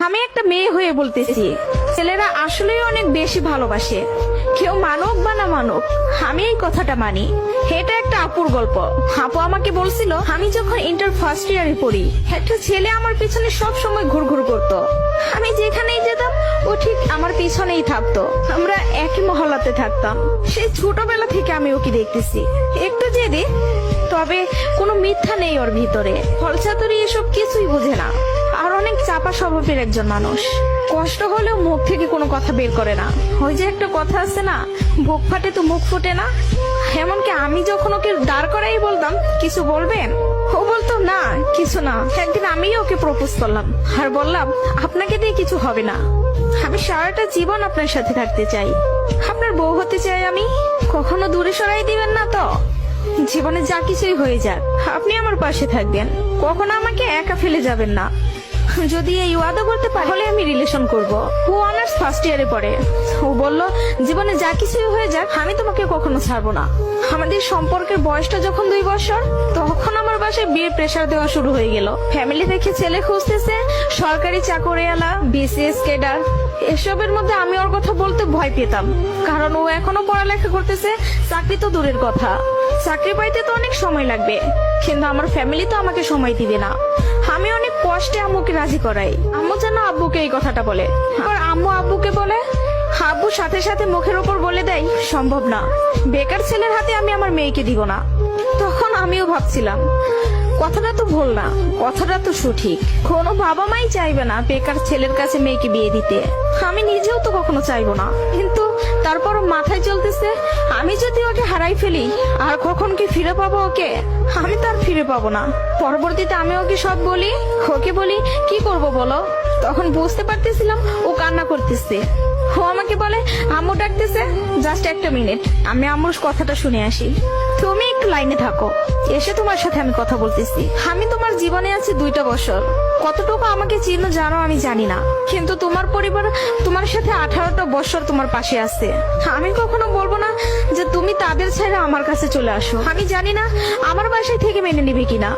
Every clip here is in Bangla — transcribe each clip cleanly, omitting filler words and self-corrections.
আমি একটা মেয়ে হয়ে বলতেছি, ছেলেরা আসলেই অনেক বেশি ভালোবাসে। কেউ মানুক বা না মানুক, আমি এই কথাটা মানি। এটা একটা আপুর গল্প। আপু আমাকে বলছিল, আমি যখন ইন্টার ফার্স্ট ইয়ারে পড়ি, একটা ছেলে আমার পিছনে সব সময় ঘুরঘুর করতো। আমি যেখানেই যেতাম ও ঠিক আমার পিছনেই থাকতো। আমরা একই মহল্লাতে থাকতাম। সেই ছোটবেলা থেকে আমি ওকে দেখতেছি। একটু জেদি, তবে কোনো মিথ্যা নেই ওর ভিতরে। ফলচাতুরি এসব কিছুই বুঝে না। আর অনেক চাপা স্বভাবের একজন মানুষ। কষ্ট হলেও মুখ থেকে কোনো কথা বের করে না। ওই যে একটা কথা আছে না, বুক ফাটে তো মুখ ফুটে না। এমনকি আমি যখন ওকে দাঁড় করাই বলতাম, কিছু বলবেন, ও বলতো না কিছু না। একদিন আমি ওকে প্রপোজ করলাম আর বললাম, আপনাকে দিয়ে কিছু হবে না। আমি সারাটা জীবন আপনার সাথে থাকতে চাই, আপনার বউ হতে চাই আমি। কখনো দূরে সরাই দিবেন না তো? জীবনে যা কিছুই হয়ে যাক, আপনি আমার পাশে থাকবেন। কখনো আমাকে একা ফেলে যাবেন না। যদি এই ওয়াদা করতে পারি, তাহলে আমি রিলেশন করব। ও অনার্স ফার্স্ট ইয়ারে পড়ে। ও বলল, জীবনে যা কিছুই হয়ে যাক, আমি তোমাকে কখনো ছাড়বো না। আমাদের সম্পর্কের বয়সটা যখন 2 বছর, তখন আমার বাসায় বিয়ের প্রেসার দেওয়া শুরু হয়ে গেল। ফ্যামিলি থেকে ছেলে খুঁজতেছে, সরকারি চাকরিওয়ালা, বিসিএস ক্যাডার। এসবের মধ্যে আমি ওর কথা বলতে ভয় পেতাম, কারণ ও এখনো পড়ালেখা করতেছে। চাকরি তো দূরের কথা, চাকরি পাইতে তো অনেক সময় লাগবে। কিন্তু আমার ফ্যামিলি তো আমাকে সময় দিবে না। আমি অনেক কষ্টে আম্মুকে রাজি করাই। আম্মু যেন আব্বুকে এই কথাটা বলে, আর আম্মু আব্বুকে বলে। আব্বু সাথে সাথে মুখের উপর বলে দেয়, সম্ভব না, বেকার ছেলের হাতে আমি আমার মেয়েকে দিব না। তখন আমিও ভাবছিলাম, কথাটা তো ভুল না, কথাটা তো সঠিক। কোনো বাবা মাই চাইবে না বেকার ছেলের কাছে মেয়েকে বিয়ে দিতে। আমি নিজেও তো কখনো চাইবো না। কিন্তু তারপরও মাথায় চলতেছে, আমি যদি ওকে হারাই ফেলি, আর কখন কি ফিরে পাবো ওকে? আমি তো আর ফিরে পাবো না। পরবর্তীতে আমি ওকে সব বলি, ওকে বলি কি করব বলো। তখন বুঝতে পারতেছিলাম ও কান্না করতেছে। ও আমাকে বলে, আম্মু ডাকতেছে, জাস্ট একটা মিনিট, আমি আম্মুর কথাটা শুনে আসি। তুমি একটু লাইনে থাকো, এসে তোমার সাথে আমি কথা বলতেছি। আমি তোমার জীবনে আছি 2টা বছর। কতটুকু আমাকে চিনো জানো আমি জানি না, কিন্তু তোমার পরিবার তোমার সাথে 18টা বছর তোমার পাশে আছে। আমি কখনো বলবো না যে তুমি তাদের ছেড়ে আমার কাছে চলে আসো। আমি জানি না আমার বাসায় থেকে মেনে নিবে কিনা।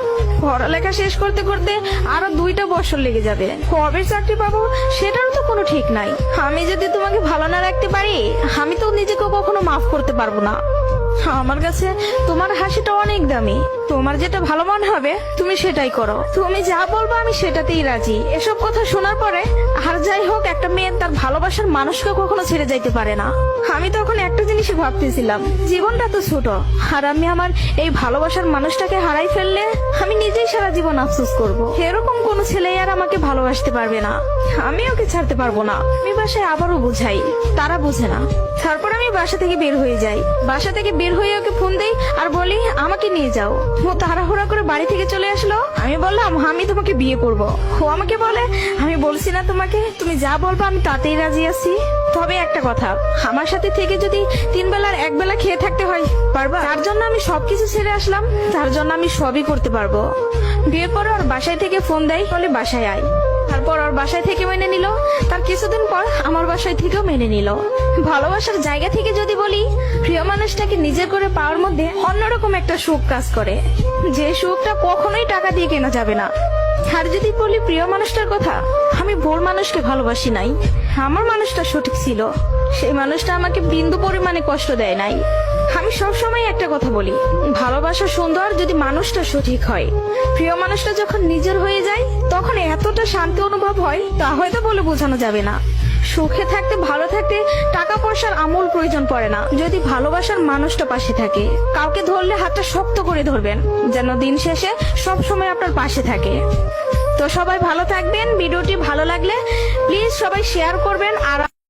পড়ালেখা শেষ করতে করতে আরো 2টা বছর লেগে যাবে। কবে চাকরি পাবো সেটারও তো কোনো ঠিক নাই। আমি যদি তোমাকে ভালো না রাখতে পারি, আমি তো নিজেকে কখনো মাফ করতে পারবো না। আমার কাছে তোমার হাসিটা অনেক দামি। তোমার যেটা ভালো মনে হবে তুমি সেটাই করো। তুমি যা বলবো আমি সেটাতেই রাজি। এসব কথা শোনার পরে, আর যাই হোক, একটা মেয়ে তার ভালোবাসার মানুষকে কখনো ছেড়ে যাইতে পারে না। আমি তখন একটা জিনিসই ভাবতেছিলাম, জীবনটা তো ছোট, আর আমি আমার এই ভালোবাসার মানুষটাকে হারাই ফেললে আমি নিজেই সারা জীবন আফসোস করব। এরকম কোন ছেলে আর আমাকে ভালোবাসতে পারবে না। আমি ওকে ছাড়তে পারবো না। আমি বাসায় আবারও বুঝাই, তারা বুঝে না। তারপর আমি বাসা থেকে বের হয়ে যাই। বাসা থেকে বের হয়ে ওকে ফোন দেই আর বলি, আমাকে নিয়ে যাও। ও তাড়াহুড়া করে বাড়ি থেকে চলে আসলো। আমি বললাম, আমি তোমাকে বিয়ে করব। ও আমাকে বলে, আমি বলছি না তোমাকে, তুমি যা বলবো আমি তাতেই রাজি আছি। তবে একটা কথা, আমার সাথে থেকে যদি 3 বেলার 1 বেলা খেয়ে থাকতে হয়, পারবা? তার জন্য আমি সবকিছু ছেড়ে আসলাম, তার জন্য আমি সবই করতে পারবো। বিয়ের পরে ওর বাসায় থেকে ফোন দেয়, বলে বাসায় আয়। তারপর ওর বাসায় থেকে মেনে নিল। তার কিছুদিন পর আমার বাসায় থেকেও মেনে নিল। ভালোবাসার জায়গা থেকে যদি বলি, প্রিয় মানুষটাকে নিজের করে পাওয়ার মধ্যে অন্যরকম একটা সুখ কাজ করে, যে সুখটা কখনোই টাকা দিয়ে কেনা যাবে না। আর যদি বলি প্রিয় মানুষটার কথা, আমি ভুল মানুষকে ভালোবাসি নাই। আমার মানুষটা সঠিক ছিল। সেই মানুষটা আমাকে বিন্দু পরিমাণে কষ্ট দেয় নাই। আমি সবসময় একটা কথা বলি, ভালোবাসা সুন্দর যদি মানুষটা সঠিক হয়। প্রিয় মানুষটা যখন নিজের হয়ে যায়, তখন এতটা শান্তি অনুভব হয়, তা হয়তো বলে বোঝানো যাবে না। সুখে থাকতে, ভালো থাকতে টাকা পয়সার আমূল প্রয়োজন পড়ে না, যদি ভালোবাসার মানুষটা পাশে থাকে। কাউকে ধরলে হাতটা শক্ত করে ধরবেন, যেন দিন শেষে সব সময় আপনার পাশে থাকে। তো সবাই ভালো থাকবেন। ভিডিওটি ভালো লাগলে প্লিজ সবাই শেয়ার করবেন। আর